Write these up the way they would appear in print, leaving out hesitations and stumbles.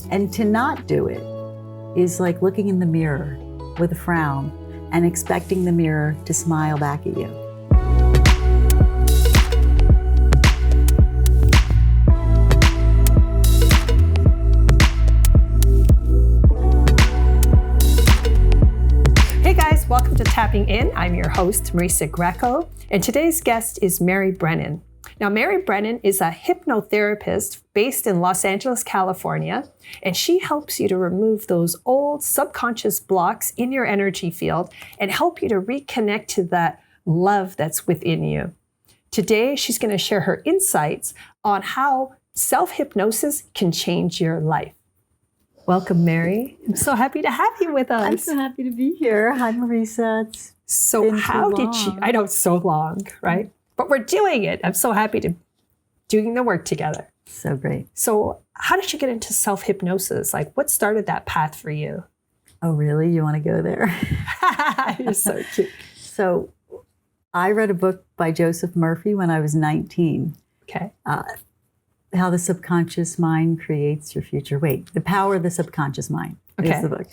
And to not do it is like looking in the mirror with a frown and expecting the mirror to smile back at you. Hey guys, welcome to Tapping In. I'm your host, Marisa Grieco, and today's guest is Mary Brennan. Now, Mary Brennan is a hypnotherapist based in Los Angeles, California, and she helps you to remove those old subconscious blocks in your energy field and help you to reconnect to that love that's within you. Today, she's going to share her insights on how self-hypnosis can change your life. Welcome, Mary. I'm so happy to have you with us. I'm so happy to be here. Hi, Marisa. So how did you, I know it's so long, right? But we're doing it. I'm so happy to doing the work together. So great. So how did you get into self-hypnosis? Like, what started that path for you? Oh, really? You want to go there? You're so cute. So I read a book by Joseph Murphy when I was 19. Okay. How the subconscious mind creates your future. Wait, The Power of the Subconscious Mind is the book.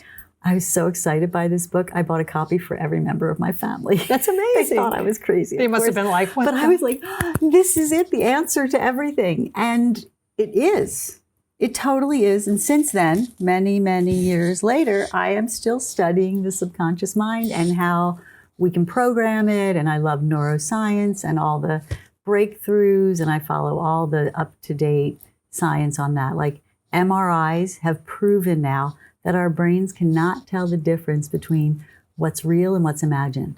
I was so excited by this book. I bought a copy for every member of my family. That's amazing. They thought I was crazy. They must have been like, what? But I was like, this is it, the answer to everything. And it is. It totally is. And since then, many, many years later, I am still studying the subconscious mind and how we can program it. And I love neuroscience and all the breakthroughs. And I follow all the up-to-date science on that. Like MRIs have proven now that our brains cannot tell the difference between what's real and what's imagined.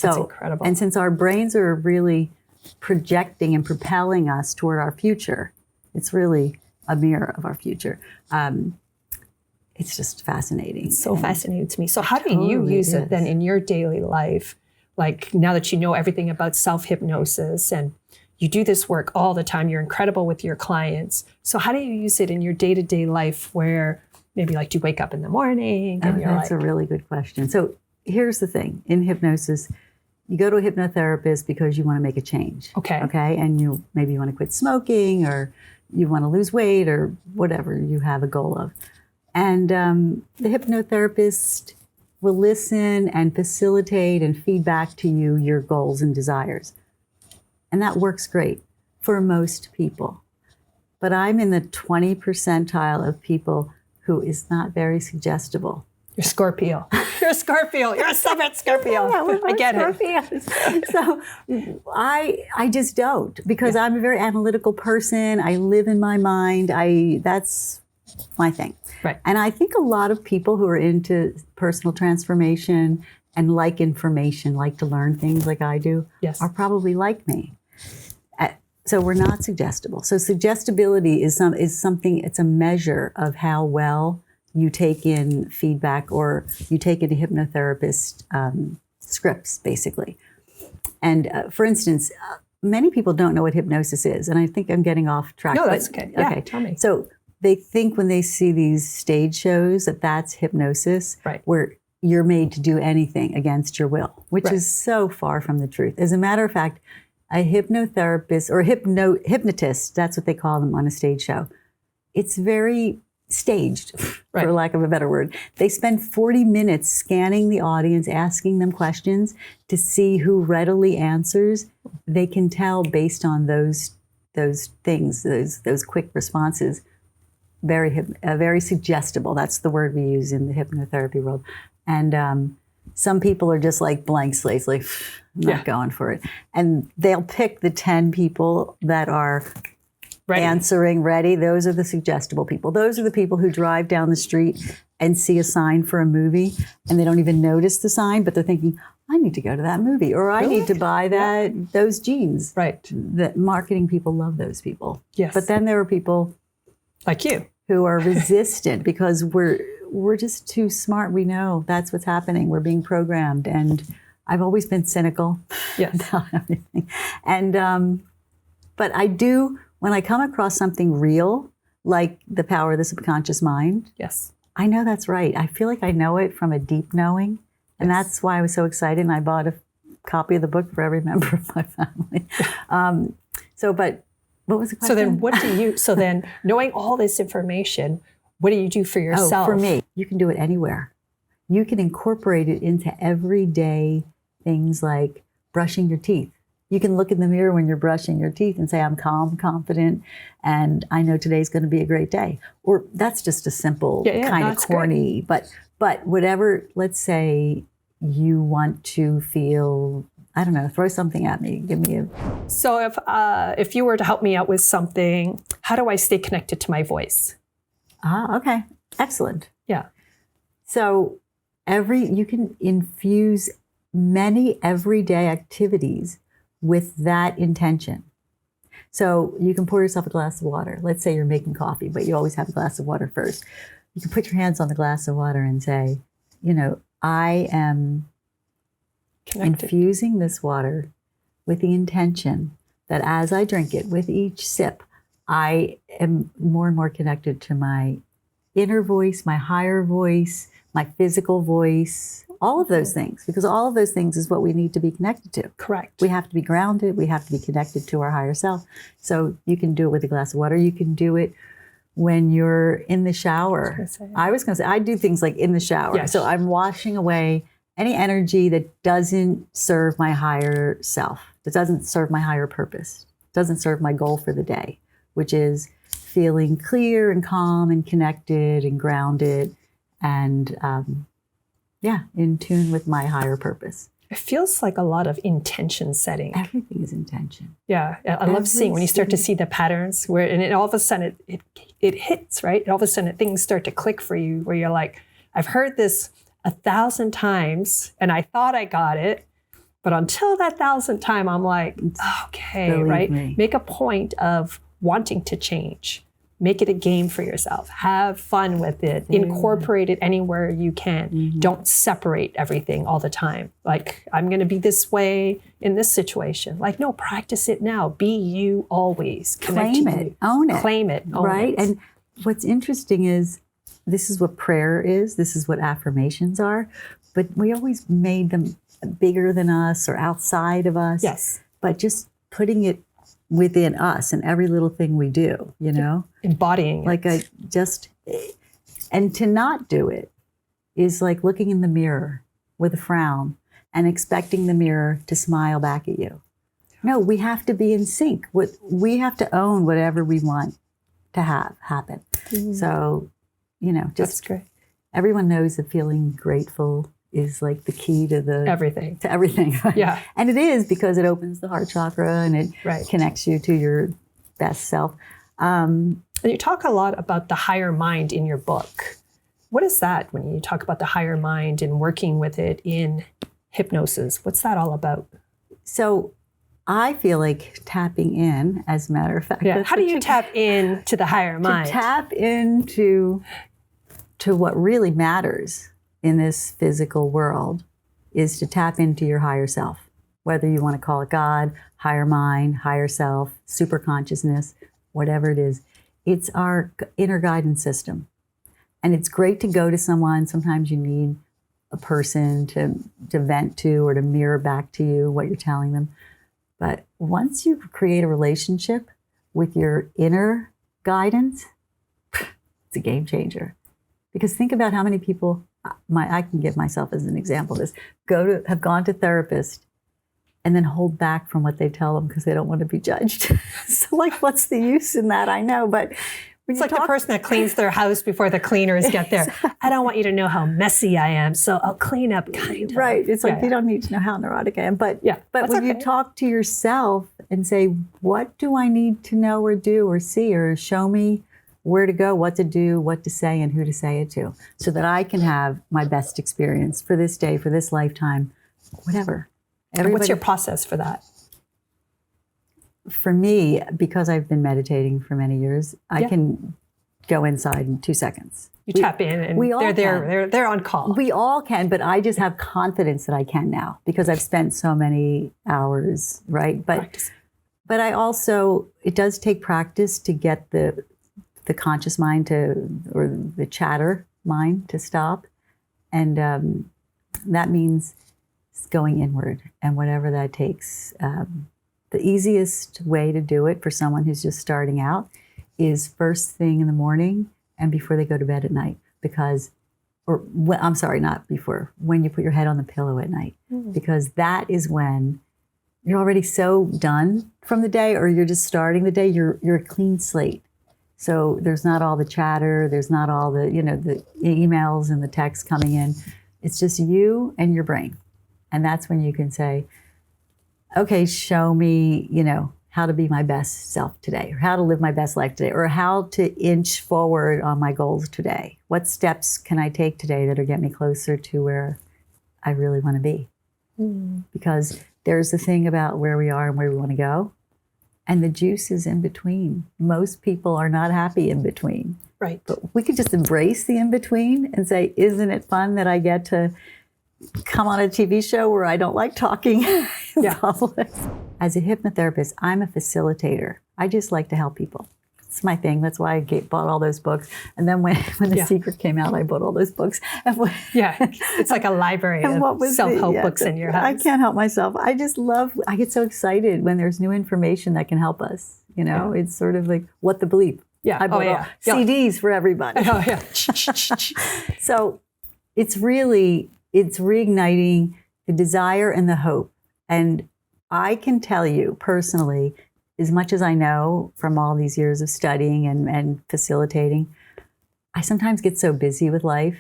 That's incredible. And since our brains are really projecting and propelling us toward our future, it's really a mirror of our future. It's just fascinating. It's so fascinating to me. So how do you use it then in your daily life? Like now that you know everything about self-hypnosis and you do this work all the time, you're incredible with your clients. So how do you use it in your day-to-day life where maybe like do you wake up in the morning? And that's a really good question. So here's the thing. In hypnosis, you go to a hypnotherapist because you want to make a change. Okay. And maybe you want to quit smoking or you want to lose weight or whatever you have a goal of. And the hypnotherapist will listen and facilitate and feed back to you your goals and desires. And that works great for most people. But I'm in the 20 percentile of people who is not very suggestible. You're Scorpio. You're a Scorpio. You're a stubborn Scorpio. Yeah, I get it. So I just don't, because I'm a very analytical person. I live in my mind. That's my thing. Right. And I think a lot of people who are into personal transformation and like information, like to learn things like I do, are probably like me. So we're not suggestible. So suggestibility is something, it's a measure of how well you take in feedback or you take into hypnotherapist scripts, basically. And for instance, many people don't know what hypnosis is. And I think I'm getting off track. No, that's okay. Yeah, tell me. So they think when they see these stage shows that that's hypnosis, where you're made to do anything against your will, which is so far from the truth. As a matter of fact, a hypnotherapist or hypnotist, that's what they call them on a stage show. It's very staged, for lack of a better word. They spend 40 minutes scanning the audience, asking them questions to see who readily answers. They can tell based on those things, those quick responses, very suggestible. That's the word we use in the hypnotherapy world. And some people are just like blank slates, like, I'm not going for it. And they'll pick the 10 people that are answering ready. Those are the suggestible people. Those are the people who drive down the street and see a sign for a movie and they don't even notice the sign, but they're thinking, I need to go to that movie, or I need to buy those jeans. Right. The marketing people love those people. Yes. But then there are people like you who are resistant because we're just too smart. We know that's what's happening. We're being programmed. And I've always been cynical about everything. And, but I do, when I come across something real, like The Power of the Subconscious Mind, I know that's right. I feel like I know it from a deep knowing. And that's why I was so excited. And I bought a copy of the book for every member of my family. But what was the question? So then knowing all this information, What do you do for yourself? Oh, for me, you can do it anywhere. You can incorporate it into everyday things like brushing your teeth. You can look in the mirror when you're brushing your teeth and say, I'm calm, confident, and I know today's going to be a great day. Or that's just a simple kind of corny, but whatever, let's say you want to feel, I don't know, throw something at me, give me a... So if you were to help me out with something, how do I stay connected to my voice? Okay. Excellent. Yeah. So you can infuse many everyday activities with that intention. So you can pour yourself a glass of water. Let's say you're making coffee, but you always have a glass of water first. You can put your hands on the glass of water and say, I am infusing this water with the intention that as I drink it, with each sip, I am more and more connected to my inner voice, my higher voice, my physical voice, all of those things, because all of those things is what we need to be connected to. Correct. We have to be grounded. We have to be connected to our higher self. So you can do it with a glass of water. You can do it when you're in the shower. I was going to say, I do things like in the shower. Yes. So I'm washing away any energy that doesn't serve my higher self, that doesn't serve my higher purpose, doesn't serve my goal for the day, which is feeling clear and calm and connected and grounded and in tune with my higher purpose. It feels like a lot of intention setting. Everything is intention. Yeah, I love seeing when you start to see the patterns and all of a sudden it hits, right? All of a sudden things start to click for you where you're like, I've heard this 1,000 times and I thought I got it, but until that 1,000th time, I'm like, okay, Believe right? me. Make a point of wanting to change. Make it a game for yourself. Have fun with it. Incorporate it anywhere you can. Mm-hmm. Don't separate everything all the time. Like, I'm going to be this way in this situation. Like, no, practice it now. Be you always. Claim it. Own it. Claim it. Own right? It. And what's interesting is this is what prayer is. This is what affirmations are. But we always made them bigger than us or outside of us. Yes. But just putting it within us and every little thing we do, Embodying it. And to not do it is like looking in the mirror with a frown and expecting the mirror to smile back at you. No, we have to be in sync. We have to own whatever we want to have happen. Mm-hmm. So, That's great. Everyone knows that feeling grateful is like the key to everything. To everything. Right? Yeah. And it is because it opens the heart chakra and it connects you to your best self. And you talk a lot about the higher mind in your book. What is that when you talk about the higher mind and working with it in hypnosis? What's that all about? So I feel like tapping in, as a matter of fact. Yeah. How do you tap into the higher mind? To tap into what really matters in this physical world is to tap into your higher self, whether you want to call it God, higher mind, higher self, super consciousness, whatever it is. It's our inner guidance system. And it's great to go to someone. Sometimes you need a person to vent to or to mirror back to you what you're telling them. But once you create a relationship with your inner guidance, it's a game changer. Because think about how many people, I can give myself as an example of this, have gone to therapist and then hold back from what they tell them because they don't want to be judged. So what's the use in that? I know, but it's like the person that cleans their house before the cleaners get there. Exactly. I don't want you to know how messy I am, so I'll clean up kind of. Right. It's like you don't need to know how neurotic I am. But when you talk to yourself and say, what do I need to know or do or see or show me where to go, what to do, what to say, and who to say it to, so that I can have my best experience for this day, for this lifetime, whatever. And what's your process for that? For me, because I've been meditating for many years, I can go inside in 2 seconds. You tap in and they're on call. We all can, but I just have confidence that I can now because I've spent so many hours, right? But I also, it does take practice to get the conscious mind or the chatter mind to stop. And that means going inward and whatever that takes. The easiest way to do it for someone who's just starting out is first thing in the morning and before they go to bed at night, I'm sorry, not before, when you put your head on the pillow at night, because that is when you're already so done from the day, or you're just starting the day, you're a clean slate. So there's not all the chatter, there's not all the, the emails and the texts coming in. It's just you and your brain. And that's when you can say, okay, show me, how to be my best self today, or how to live my best life today, or how to inch forward on my goals today. What steps can I take today that'll get me closer to where I really want to be? Because there's the thing about where we are and where we want to go, and the juice is in between. Most people are not happy in between. Right. But we could just embrace the in between and say, isn't it fun that I get to come on a TV show where I don't like talking in public? As a hypnotherapist, I'm a facilitator. I just like to help people. It's my thing. That's why I bought all those books. And then when The Secret came out, I bought all those books. It's like a library of self-help books in your house. I can't help myself. I just I get so excited when there's new information that can help us. It's sort of like, what the bleep. I bought CDs for everybody. So it's reigniting the desire and the hope. And I can tell you personally, as much as I know from all these years of studying and facilitating, I sometimes get so busy with life,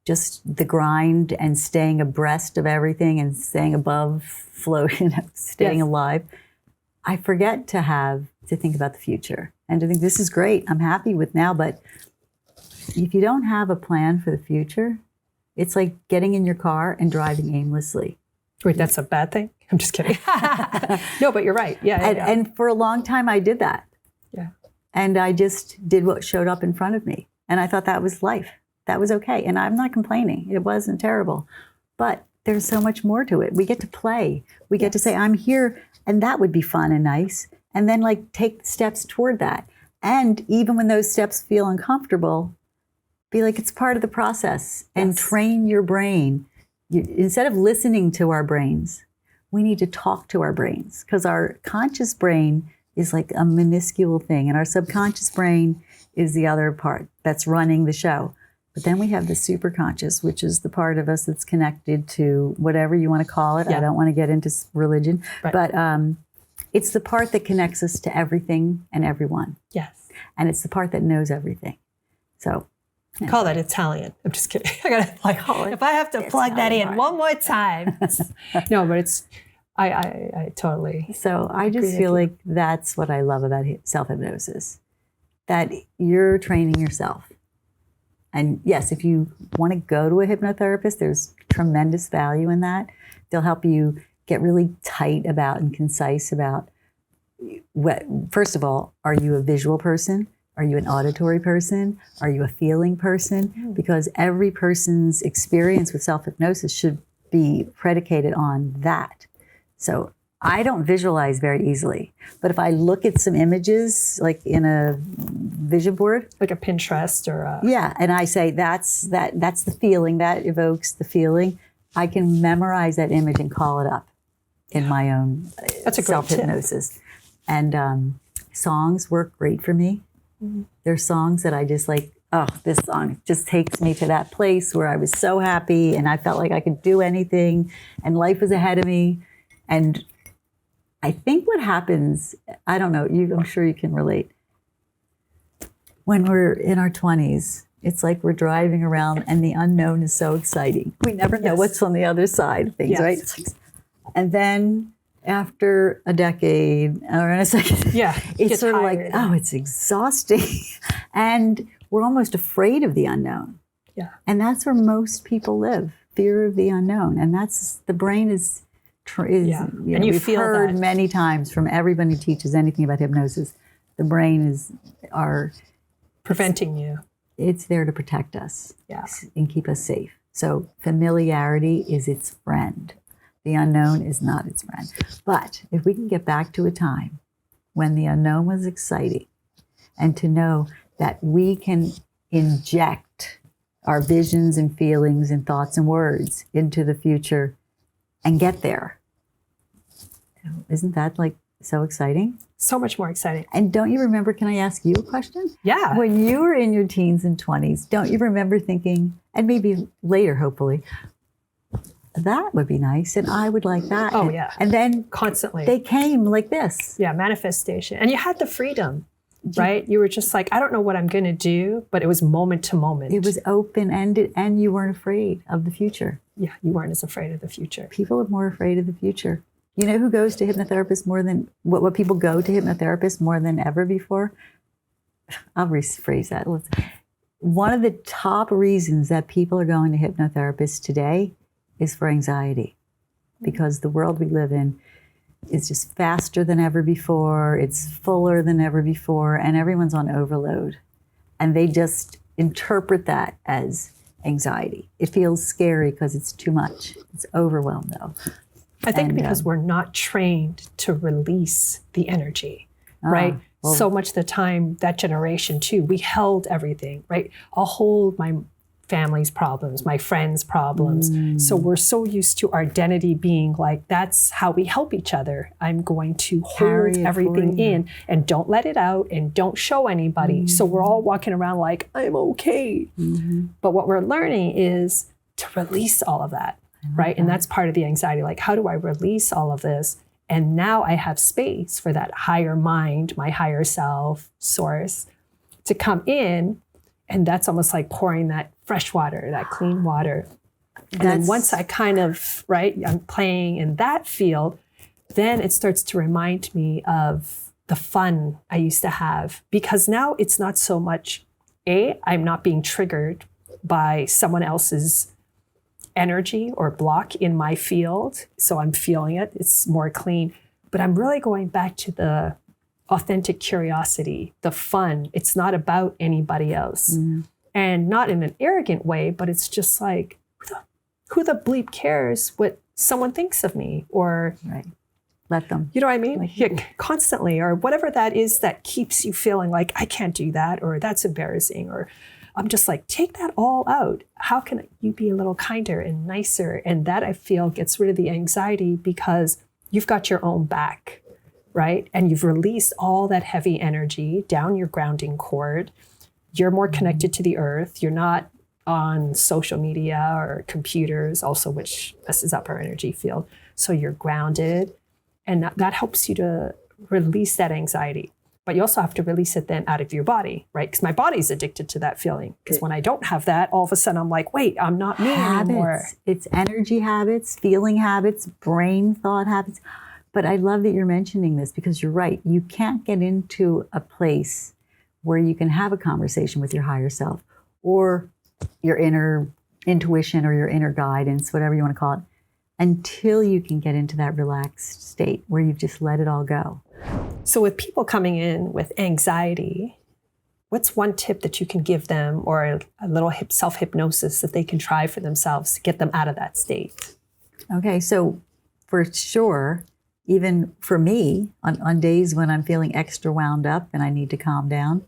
just the grind and staying abreast of everything and staying above flow, staying alive. I forget to think about the future and to think, this is great, I'm happy with now, but if you don't have a plan for the future, it's like getting in your car and driving aimlessly. Wait, that's a bad thing? I'm just kidding. No, but you're right. And for a long time, I did that. Yeah. And I just did what showed up in front of me. And I thought that was life. That was okay. And I'm not complaining. It wasn't terrible. But there's so much more to it. We get to play. We get to say, I'm here. And that would be fun and nice. And then take steps toward that. And even when those steps feel uncomfortable, be like, it's part of the process. And train your brain. Instead of listening to our brains, we need to talk to our brains, because our conscious brain is like a minuscule thing, and our subconscious brain is the other part that's running the show. But then we have the superconscious, which is the part of us that's connected to whatever you want to call it. I don't want to get into religion, but it's the part that connects us to everything and everyone. Yes. And it's the part that knows everything. So call that Italian. I'm just kidding. I gotta if I have to plug that in one more time. No, but it's I totally. So I just feel like that's what I love about self-hypnosis, that you're training yourself. And yes, if you want to go to a hypnotherapist, there's tremendous value in that. They'll help you get really tight about and concise about first of all, are you a visual person? Are you an auditory person? Are you a feeling person? Because every person's experience with self-hypnosis should be predicated on that. So I don't visualize very easily. But if I look at some images, like in a vision board. Like a Pinterest or a... Yeah, and I say, that's the feeling, that evokes the feeling. I can memorize that image and call it up in my own self-hypnosis. And songs work great for me. There's songs that I just like, this song just takes me to that place where I was so happy and I felt like I could do anything and life was ahead of me. And I think what happens, I don't know, I'm sure you can relate. When we're in our 20s, it's like we're driving around and the unknown is so exciting. We never know what's on the other side of things, right? It's like, and then after a decade or in a second, it's sort of like, it's exhausting. And we're almost afraid of the unknown. Yeah. And that's where most people live, fear of the unknown. And that's, the brain is and you we've feel heard that many times from everybody who teaches anything about hypnosis, the brain is preventing you. It's there to protect us and keep us safe. So familiarity is its friend. The unknown is not its friend. But if we can get back to a time when the unknown was exciting, and to know that we can inject our visions and feelings and thoughts and words into the future and get there. Isn't that like so exciting? So much more exciting. And don't you remember, can I ask you a question? Yeah. When you were in your teens and 20s, don't you remember thinking, and maybe later, hopefully, that would be nice, and I would like that. Oh, yeah. And then constantly they came like this. Yeah, manifestation. And you had the freedom, right? You were just like, I don't know what I'm going to do, but it was moment to moment. It was open-ended, and you weren't afraid of the future. Yeah, you weren't as afraid of the future. People are more afraid of the future. You know who goes to hypnotherapists more than, what people go to hypnotherapists more than ever before? I'll rephrase that. One of the top reasons that people are going to hypnotherapists today is for anxiety, because the world we live in is just faster than ever before. It's fuller than ever before, and everyone's on overload. And they just interpret that as anxiety. It feels scary because it's too much. It's overwhelmed, though. I think because we're not trained to release the energy, right? Well, so much of the time, that generation too, we held everything, right? I'll hold my family's problems, my friends' problems. So we're so used to our identity being like, that's how we help each other. I'm going to hold everything in and don't let it out and don't show anybody. So we're all walking around like, I'm okay. But what we're learning is to release all of that. Right. And that's part of the anxiety. Like, how do I release all of this? And now I have space for that higher mind, my higher self, source, to come in. And that's almost like pouring that fresh water, that clean water. And then once I kind of, I'm playing in that field, then it starts to remind me of the fun I used to have. Because now it's not so much, I'm not being triggered by someone else's energy or block in my field. So I'm feeling it. It's more clean. But I'm really going back to the authentic curiosity, the fun. It's not about anybody else. And not in an arrogant way, but it's just like, who the bleep cares what someone thinks of me? Or let them. You know what I mean? Constantly, or whatever that is that keeps you feeling like, I can't do that, or that's embarrassing, or I'm just like, take that all out. How can you be a little kinder and nicer? And that, I feel, gets rid of the anxiety because you've got your own back, right? And you've released all that heavy energy down your grounding cord. You're more connected to the earth. You're not on social media or computers, also, which messes up our energy field. So you're grounded, and that helps you to release that anxiety. But you also have to release it then out of your body, right? Because my body's addicted to that feeling. Because when I don't have that, all of a sudden I'm like, wait, I'm not me anymore. It's energy habits, feeling habits, brain thought habits. But I love that you're mentioning this, because you're right. You can't get into a place where you can have a conversation with your higher self or your inner intuition or your inner guidance, whatever you want to call it, until you can get into that relaxed state where you've just let it all go. So with people coming in with anxiety, what's one tip that you can give them, or a little self-hypnosis that they can try for themselves to get them out of that state? Okay, so for sure, even for me, on days when I'm feeling extra wound up and I need to calm down,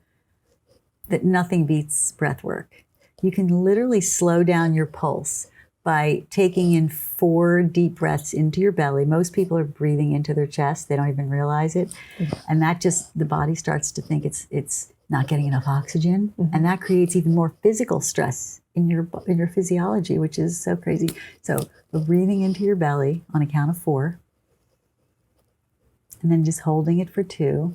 that nothing beats breath work. You can literally slow down your pulse by taking in 4 deep breaths into your belly. Most people are breathing into their chest. They don't even realize it. And that just, the body starts to think it's not getting enough oxygen. And that creates even more physical stress in your physiology, which is so crazy. So we're breathing into your belly on a count of 4. And then just holding it for 2.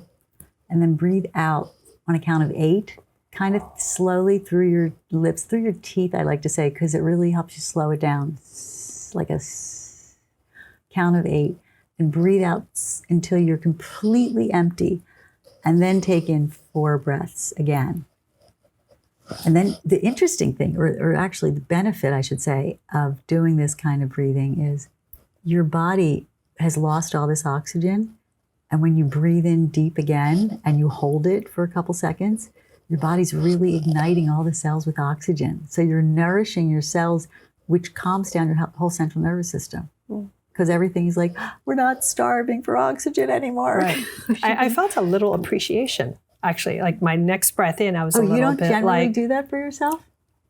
And then breathe out on a count of 8. Kind of slowly through your lips, through your teeth, I like to say, because it really helps you slow it down. Like a count of 8. And breathe out until you're completely empty. And then take in 4 breaths again. And then the interesting thing, or actually the benefit, I should say, of doing this kind of breathing is your body has lost all this oxygen. And when you breathe in deep again and you hold it for a couple seconds, your body's really igniting all the cells with oxygen. So you're nourishing your cells, which calms down your whole central nervous system. Because everything's like, we're not starving for oxygen anymore. Right. I felt a little appreciation, actually. Like my next breath in, I was a little bit like... Oh, you don't generally do that for yourself?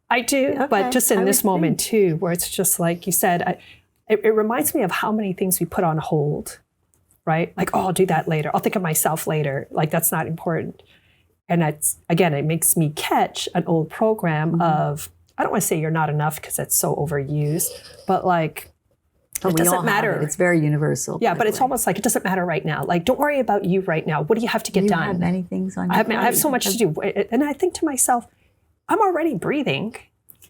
I do, okay. But just in this moment too, where it's just like you said, it reminds me of how many things we put on hold, right? Like, oh, I'll do that later. I'll think of myself later. Like, that's not important. And that's, again, it makes me catch an old program of, I don't want to say you're not enough because it's so overused, but like, it doesn't matter. It's very universal. Yeah, but it's almost like it doesn't matter right now. Like, don't worry about you right now. What do you have to get done? You have many things on your plate. I have so much to do. And I think to myself, I'm already breathing,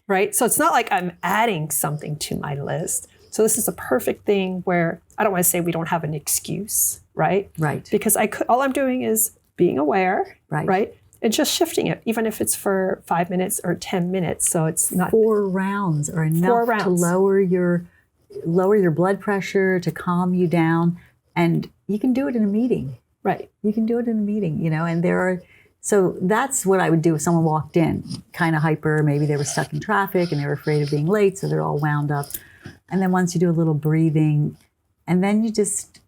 right? So it's not like I'm adding something to my list. So this is a perfect thing where I don't want to say we don't have an excuse, right? Right. Because all I'm doing is being aware, right? And just shifting it, even if it's for 5 minutes or 10 minutes. So it's not 4 rounds are enough to lower your blood pressure, to calm you down. And you can do it in a meeting. Right. You can do it in a meeting, and so that's what I would do if someone walked in, kind of hyper, maybe they were stuck in traffic and they were afraid of being late, so they're all wound up. And then once you do a little breathing, and then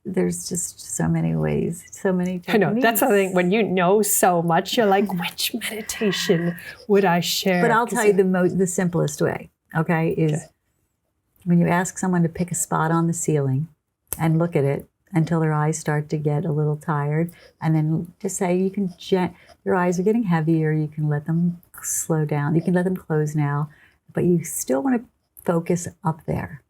there's just so many ways, so many techniques. I know, that's the thing, when you know so much, you're like, which meditation would I share? But I'll tell you the simplest way, okay, is when you ask someone to pick a spot on the ceiling and look at it until their eyes start to get a little tired, and then just say, your eyes are getting heavier, you can let them slow down, you can let them close now, but you still want to focus up there.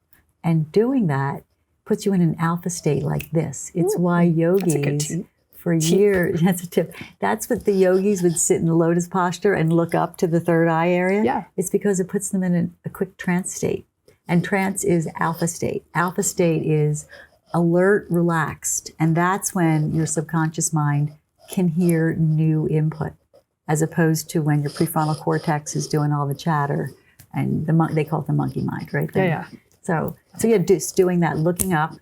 And doing that puts you in an alpha state like this. It's why yogis for years, that's a tip. That's what the yogis would sit in the lotus posture and look up to the third eye area. Yeah. It's because it puts them in a quick trance state. And trance is alpha state. Alpha state is alert, relaxed. And that's when your subconscious mind can hear new input, as opposed to when your prefrontal cortex is doing all the chatter. And they call it the monkey mind, right? Yeah. So yeah, just doing that, looking up,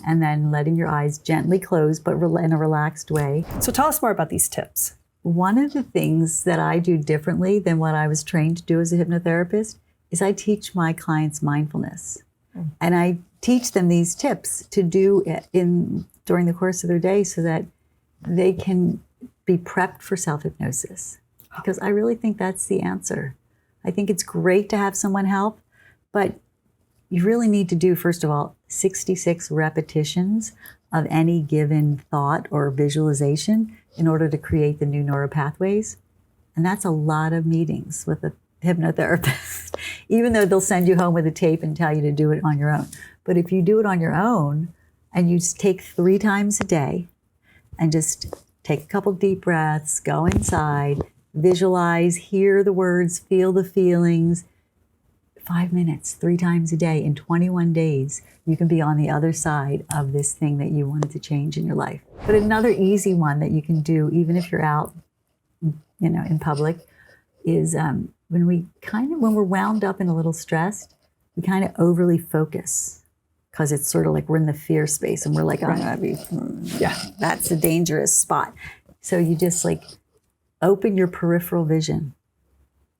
and then letting your eyes gently close, but in a relaxed way. So tell us more about these tips. One of the things that I do differently than what I was trained to do as a hypnotherapist is I teach my clients mindfulness. And I teach them these tips to do during the course of their day so that they can be prepped for self-hypnosis. Because I really think that's the answer. I think it's great to have someone help, but you really need to do, first of all, 66 repetitions of any given thought or visualization in order to create the new neural pathways. And that's a lot of meetings with a hypnotherapist, even though they'll send you home with a tape and tell you to do it on your own. But if you do it on your own and you just take 3 times a day and just take a couple deep breaths, go inside, visualize, hear the words, feel the feelings, 5 minutes, 3 times a day, in 21 days, you can be on the other side of this thing that you wanted to change in your life. But another easy one that you can do, even if you're out, in public, is when we're wound up and a little stressed, we kind of overly focus, because it's sort of like we're in the fear space and we're like, I'm gonna be, that's a dangerous spot. So you just like open your peripheral vision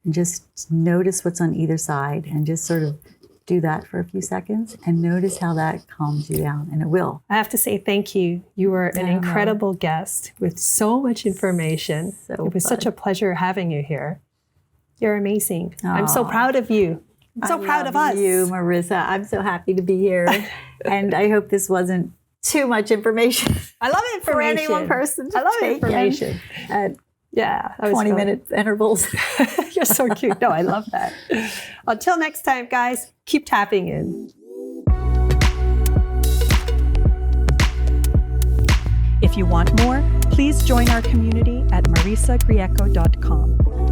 and just notice what's on either side, and just sort of do that for a few seconds and notice how that calms you down, and it will. I have to say thank you. You were an incredible guest with so much information. It was such a pleasure having you here. You're amazing. I'm so proud of you. I'm so proud of us. You, Marisa. I'm so happy to be here. And I hope this wasn't too much information. I love information. For any one person to I love take information. At 20-minute intervals. You're so cute. No, I love that. Until next time, guys, keep tapping in. If you want more, please join our community at marisagrieco.com.